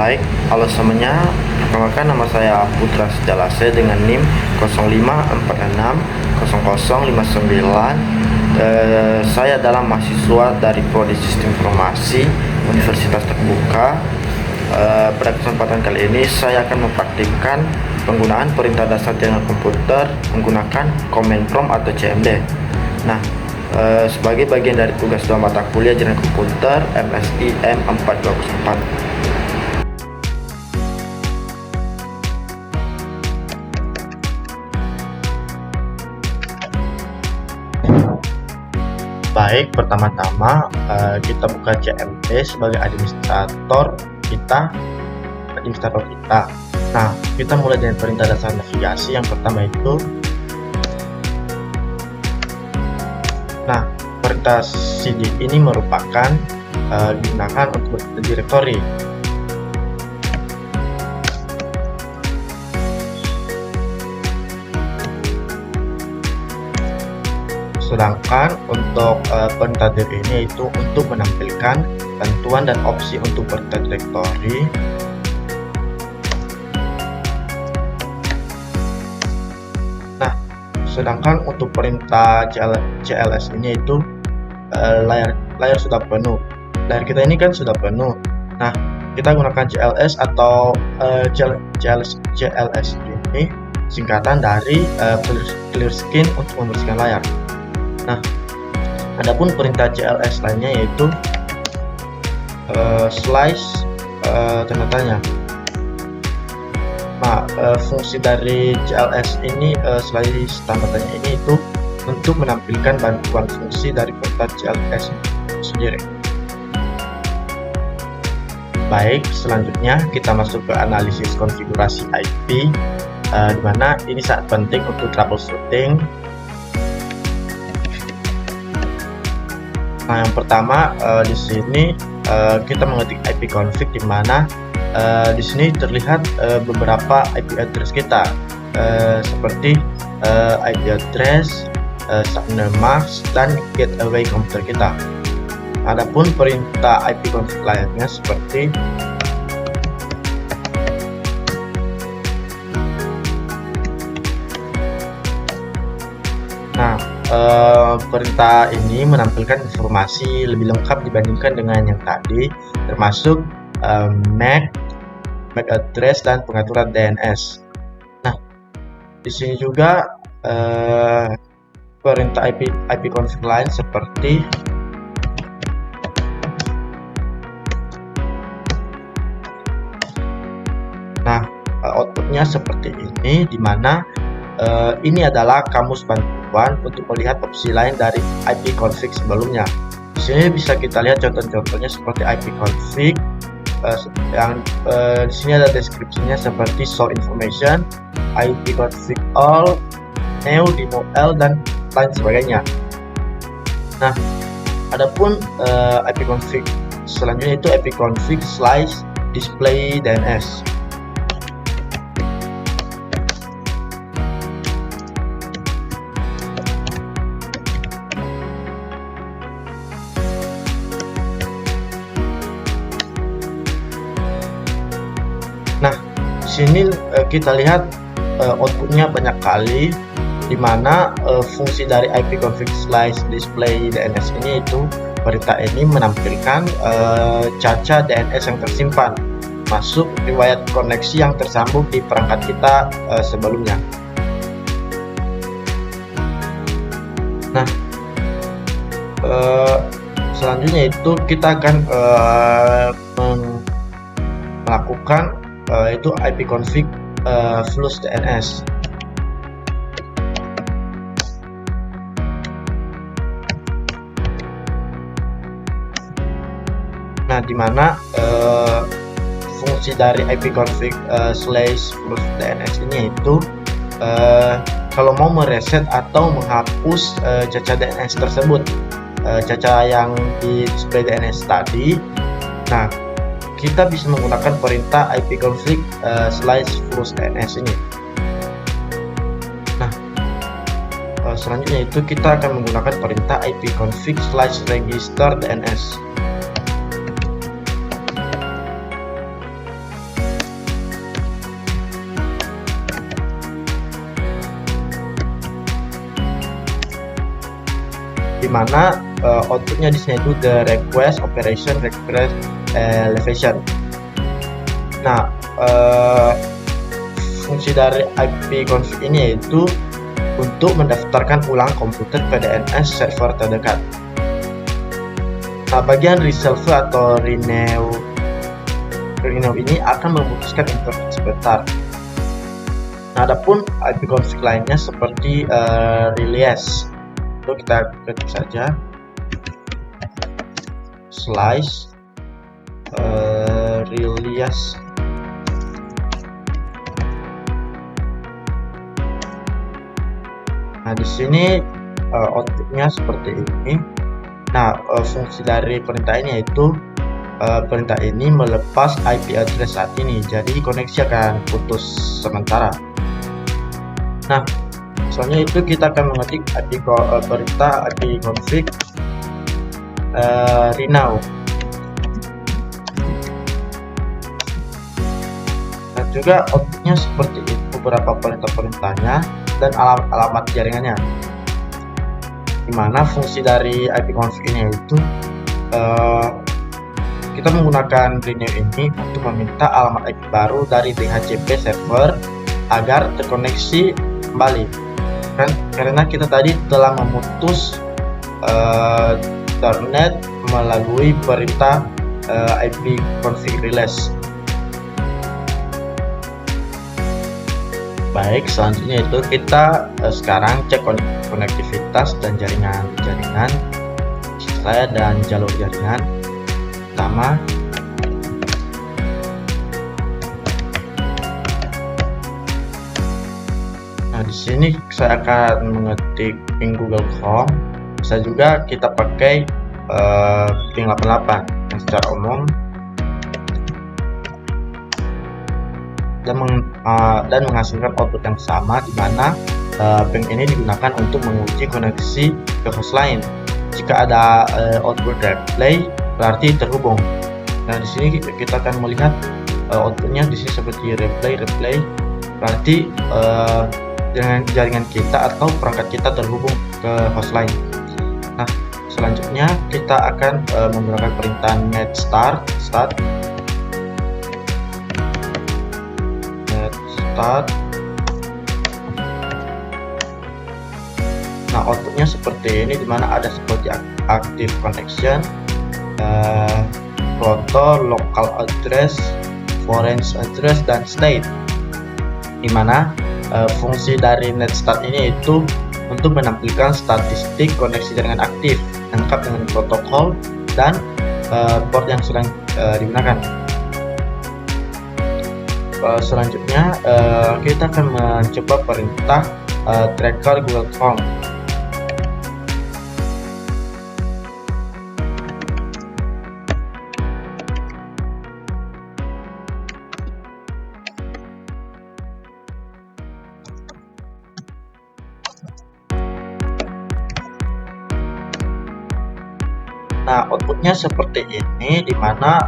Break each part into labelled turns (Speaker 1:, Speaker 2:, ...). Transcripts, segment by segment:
Speaker 1: Baik, halo semuanya. Perkenalkan, nama saya Putra Sejalase dengan NIM 05460059. Saya adalah mahasiswa dari Prodi Sistem Informasi Universitas Terbuka. Pada kesempatan kali ini saya akan mempraktikkan penggunaan perintah dasar jaringan komputer menggunakan command prompt atau CMD. Nah, sebagai bagian dari tugas 2 mata kuliah jaringan komputer MSI M424. Baik, pertama-tama kita buka CMD sebagai administrator kita. Nah, kita mulai dengan perintah dasar navigasi. Yang pertama itu, nah, perintah cd ini merupakan digunakan untuk direktori. Sedangkan untuk perintah dir ini itu untuk menampilkan bantuan dan opsi untuk perintah direktori. Nah, sedangkan untuk perintah cls ini itu layar sudah penuh. Layar kita ini kan sudah penuh. Nah, kita gunakan cls atau cls ini singkatan dari clear skin untuk membersihkan layar. Nah, adapun perintah cls lainnya yaitu slice tanda tanya. Nah, fungsi dari cls ini slice tanda tanya ini itu untuk menampilkan bantuan fungsi dari perintah cls sendiri. Baik, selanjutnya kita masuk ke analisis konfigurasi IP, di mana ini sangat penting untuk troubleshooting. Nah, yang pertama di sini kita mengetik ipconfig, di mana di sini terlihat beberapa IP address kita, seperti IP address, subnet mask, dan gateway komputer kita. Adapun perintah ipconfig lainnya seperti perintah ini menampilkan informasi lebih lengkap dibandingkan dengan yang tadi, termasuk MAC address dan pengaturan DNS. Nah, di sini juga perintah ipconfig lain seperti outputnya seperti ini, di mana ini adalah kamus bantuan untuk melihat opsi lain dari ipconfig sebelumnya. Di sini bisa kita lihat contoh-contohnya seperti ipconfig, yang di sini ada deskripsinya seperti show information, ipconfig all, new, demo l, dan lain sebagainya. Nah, adapun ipconfig selanjutnya itu ipconfig slice display DNS. Sini kita lihat outputnya banyak kali, di mana fungsi dari ipconfig slice display DNS ini itu perintah ini menampilkan caca DNS yang tersimpan masuk riwayat koneksi yang tersambung di perangkat kita sebelumnya. Nah, selanjutnya itu kita akan melakukan itu ipconfig flush DNS. Nah, di mana fungsi dari ipconfig slash flush DNS ini itu kalau mau mereset atau menghapus caca DNS tersebut, caca yang di display DNS tadi. Nah, kita bisa menggunakan perintah ipconfig slice flush DNS ini. Nah, selanjutnya itu kita akan menggunakan perintah ipconfig slice register DNS. dimana outputnya di sini itu the request operation request elevation. Nah, fungsi dari ipconfig ini yaitu untuk mendaftarkan ulang komputer ke DNS server terdekat. Nah, bagian resolve atau renew ini akan memutuskan internet sebentar. Nah, adapun ipconfig lainnya seperti release, itu kita ketik saja slice release. Nah, di sini outputnya seperti ini. Nah, fungsi dari perintah ini yaitu perintah ini melepas IP address saat ini, jadi koneksi akan putus sementara. Nah, soalnya itu kita akan mengetik perintah ipconfig renew. Dan juga outputnya seperti itu, beberapa perintah-perintahnya dan alamat jaringannya, dimana fungsi dari ipconfig ini yaitu kita menggunakan renew ini untuk meminta alamat IP baru dari DHCP server agar terkoneksi kembali, kan karena kita tadi telah memutus internet melalui perintah ipconfig release. Baik, selanjutnya itu kita sekarang cek konektivitas dan jaringan saya dan jalur jaringan pertama. Nah, di sini saya akan mengetik ping Google Chrome. Bisa juga kita pakai ping 88 yang secara umum dan menghasilkan output yang sama, di mana ping ini digunakan untuk menguji koneksi ke host lain. Jika ada output replay berarti terhubung. Nah, di sini kita akan melihat outputnya di sini seperti replay berarti jaringan kita atau perangkat kita terhubung ke host lain. Nah, selanjutnya kita akan menggunakan perintah net start. Nah, outputnya seperti ini, dimana ada seperti active connection, proto, local address, foreign address, dan state. Dimana fungsi dari net start ini itu untuk menampilkan statistik koneksi jaringan aktif lengkap dengan protokol dan port yang sedang digunakan. Selanjutnya kita akan mencoba perintah tracker Google Chrome. Nah, outputnya seperti ini, dimana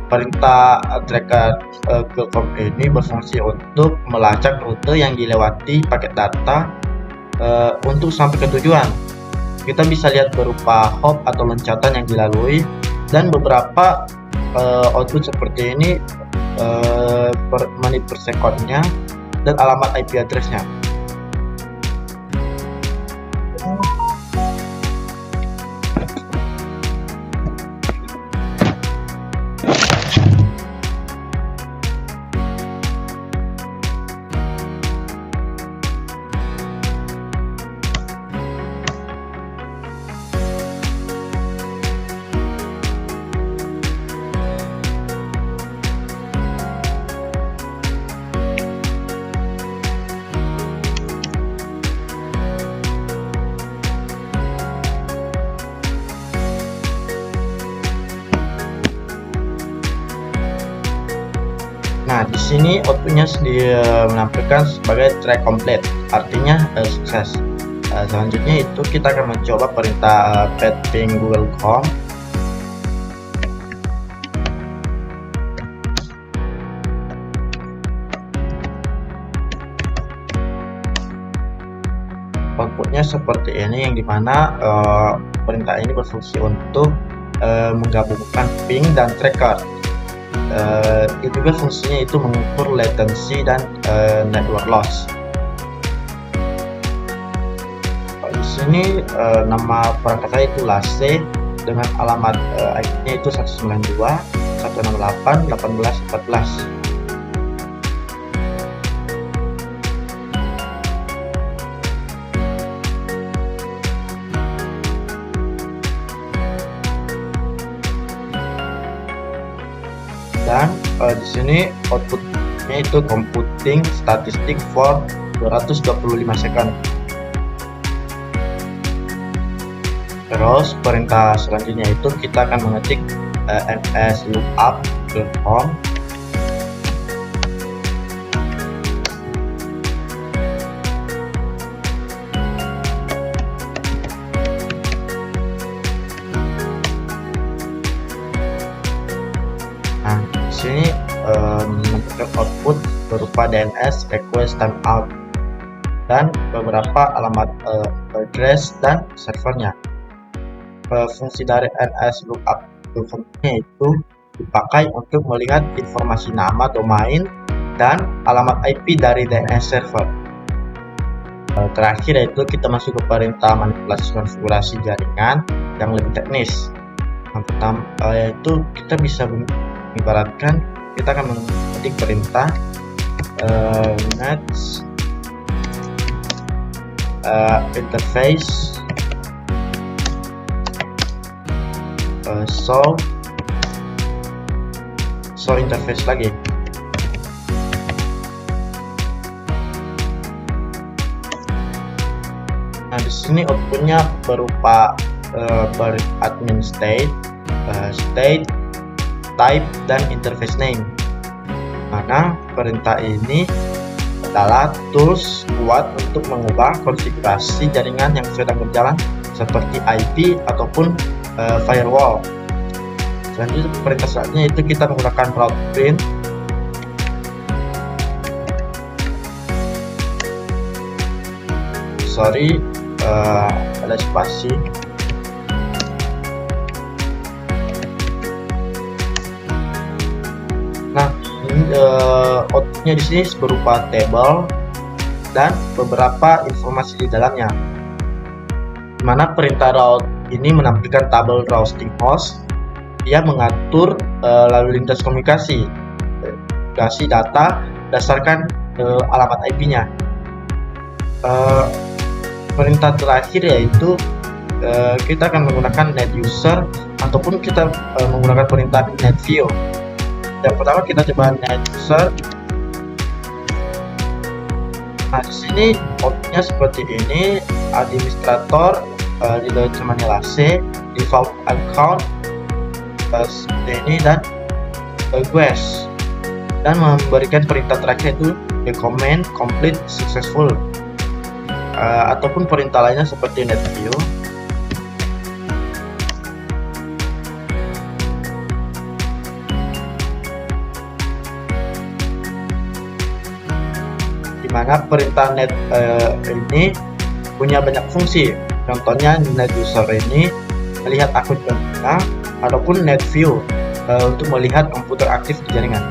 Speaker 1: perintah tracker Google Chrome ini berfungsi untuk melacak rute yang dilewati paket data untuk sampai ke tujuan. Kita bisa lihat berupa hop atau loncatan yang dilalui, dan beberapa output seperti ini per menit per secondnya dan alamat IP address-nya. Nah, di sini outputnya menampilkan sebagai track complete, artinya sukses. Selanjutnya itu kita akan mencoba perintah ping Google Chrome. outputnya seperti ini, yang dimana perintah ini berfungsi untuk menggabungkan ping dan tracker. Itu juga fungsinya itu mengukur latency dan network loss. Di sini nama perangkat itu LASE dengan alamat IP-nya itu 192.168.18.14. Dan di sini outputnya itu computing statistic for 225 second. Terus perintah selanjutnya itu kita akan mengetik ns lookup perform sini memberikan output berupa DNS request timeout dan beberapa alamat address dan servernya. Fungsi dari NS lookup performnya itu dipakai untuk melihat informasi nama domain dan alamat IP dari DNS server. Terakhir yaitu kita masuk ke perintah manipulasi konfigurasi jaringan yang lebih teknis. Yang pertama yaitu kita bisa ibaratkan kita akan mengetik perintah net interface show interface lagi. Nah, di sini outputnya berupa admin state, state, type, dan interface name. Mana perintah ini adalah tools kuat untuk mengubah konfigurasi jaringan yang sedang berjalan seperti IP ataupun firewall. Selanjutnya perintah selanjutnya itu kita menggunakan route print. Sorry, ada spasi. Nah, ini outputnya di sini berupa table dan beberapa informasi di dalamnya. Dimana perintah route ini menampilkan tabel routing host. Dia mengatur lalu lintas komunikasi data berdasarkan alamat IP-nya. Perintah terakhir yaitu kita akan menggunakan net user ataupun kita menggunakan perintah net view. Yang pertama kita coba net user. Nah, di sini outputnya seperti ini: administrator, di cuman LASE, default account seperti ini, dan request, dan memberikan perintah terakhir itu the command complete successful, ataupun perintah lainnya seperti net view. Dimana perintah net ini punya banyak fungsi. Contohnya net user ini melihat akun pengguna ataupun net view untuk melihat komputer aktif di jaringan.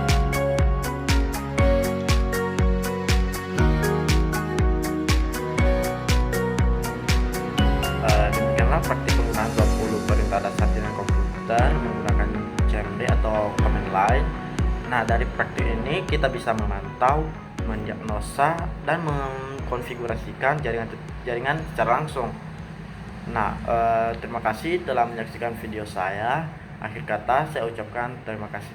Speaker 1: Demikianlah praktik penggunaan 20 perintah dasar jaringan komputer menggunakan CMD atau command line. Nah, dari praktik ini kita bisa memantau, mendiagnosa, dan mengkonfigurasikan jaringan secara langsung. Nah, terima kasih telah menyaksikan video saya. Akhir kata saya ucapkan terima kasih.